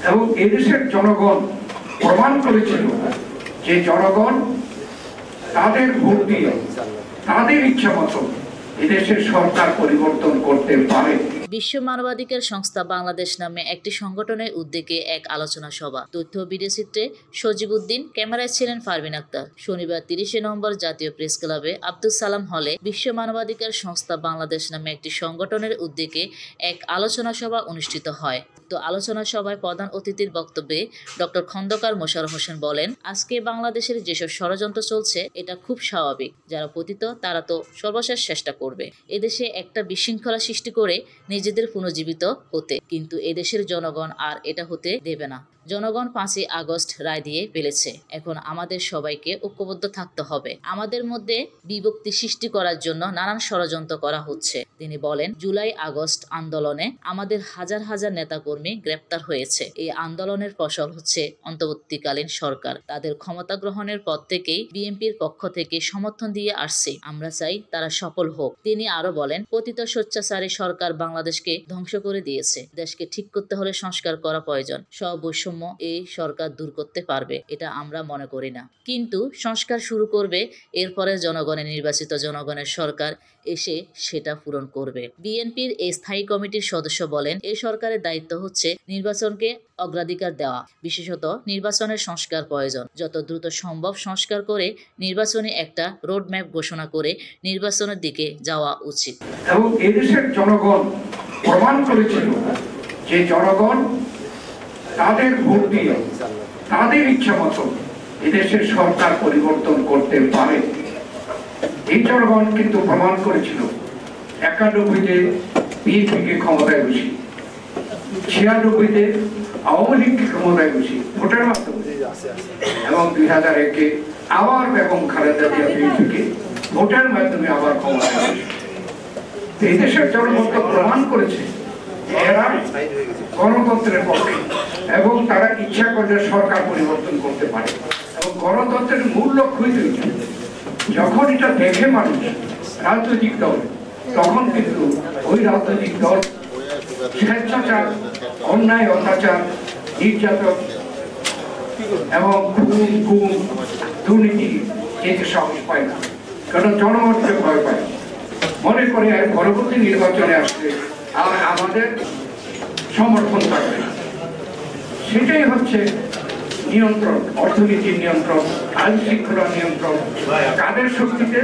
এবং এদেশের জনগণ প্রমাণ করেছিল যে জনগণ তাদের ভোট দিয়ে তাদের ইচ্ছা মতো এদেশের সরকার পরিবর্তন করতে পারে। বিশ্ব মানবাধিকার সংস্থা বাংলাদেশ নামে একটি সংগঠনের উদ্যোগে এক আলোচনা সভা। তথ্য ভিডিওচিত্রে সজীব উদ্দিন, ক্যামেরায় ছিলেন পারভিন আক্তার। শনিবার 30 নভেম্বর জাতীয় প্রেস ক্লাবে আব্দুল সালাম হলে বিশ্ব মানবাধিকার সংস্থা বাংলাদেশ নামে একটি সংগঠনের উদ্যোগে এক আলোচনা সভা অনুষ্ঠিত হয়। তো আলোচনা সভায় প্রধান অতিথির বক্তব্যে ডক্টর খন্দকার মোশাররফ হোসেন বলেন, আজকে বাংলাদেশের যেসব ষড়যন্ত্র চলছে এটা খুব স্বাভাবিক। যারা পতিত তারা তো সর্বশেষ চেষ্টা করবে এদেশে একটা বিশৃঙ্খলা সৃষ্টি করে নিজেদের পুনর্জীবিত হতে, কিন্তু এদেশের জনগণ আর এটা হতে দেবে না। জনগণ 5ই আগস্ট রায় দিয়ে ফেলেছে। এখন আমাদের সবাইকে ঐক্যবদ্ধ থাকতে হবে। আমাদের মধ্যে বিভক্তি সৃষ্টি করার জন্য নানান ষড়যন্ত্র করা হচ্ছে। তিনি বলেন, জুলাই আগস্ট আন্দোলনে আমাদের হাজার হাজার নেতাকর্মী গ্রেপ্তার হয়েছে। এই আন্দোলনের ফসল হচ্ছে অন্তর্বর্তীকালীন সরকার। তাদের ক্ষমতা গ্রহণের পর থেকেই বিএনপির পক্ষ থেকে সমর্থন দিয়ে আসছে। আমরা চাই তারা সফল হোক। তিনি আরো বলেন, পতিত স্বৈরাচারী সরকার বাংলাদেশকে ধ্বংস করে দিয়েছে। দেশকে ঠিক করতে হলে সংস্কার করা প্রয়োজন। সব বৈষম্য এই সরকার দূর করতে পারবে এটা আমরা মনে করি না, কিন্তু সংস্কার শুরু করবে, এরপরে জনগণের নির্বাচিত জনগণের সরকার এসে সেটা পূরণ করবে। বিএনপির এই স্থায়ী কমিটির সদস্য বলেন, এই সরকারের দায়িত্ব হচ্ছে নির্বাচনকে অগ্রাধিকার দেওয়া, বিশেষত নির্বাচনের সংস্কার প্রয়োজন। যত দ্রুত সম্ভব সংস্কার করে নির্বাচনী একটা রোডম্যাপ ঘোষণা করে নির্বাচনের দিকে যাওয়া উচিত। এবং এদেশের জনগণ প্রমাণ করেছিল যে জনগণ তাদের ভোট দিয়ে তাদের ইচ্ছা মতো এদেশের সরকার পরিবর্তন করতে পারে। এই জনগণ কিন্তু প্রমাণ করেছিল 91-তে বিএনপিকে ক্ষমতায় বসি, 96-তে আওয়ামী লীগকে ক্ষমতায় বসি ভোটের মাধ্যমে, এবং 2001-এ আবার বেগম খালেদা জিয়া বিএনপিকে ভোটের মাধ্যমে আবার ক্ষমতায় বসি। এই দেশের জনগণ তো প্রমাণ করেছে এরা গণতন্ত্রের পক্ষে এবং তারা ইচ্ছা করলে সরকার পরিবর্তন করতে পারে। এবং গণতন্ত্রের মূল লক্ষ্যই দুইটা। যখন এটা দেখে মানুষ রাজনৈতিক দল, তখন কিন্তু ওই রাজনৈতিক দল স্বেচ্ছাচার, অন্যায়, অত্যাচার, নির্যাতন এবং খুন, দুর্নীতি এতে সাহস পায় না। কারণ জনগণকে ভয় পায়, মনে করে আর পরবর্তী নির্বাচনে আসলে আর আমাদের সমর্থন থাকবে। সেটাই হচ্ছে নিয়ন্ত্রণ, অর্থনীতির নিয়ন্ত্রণ, আইন শৃঙ্খলা নিয়ন্ত্রণ, কাদের শক্তিতে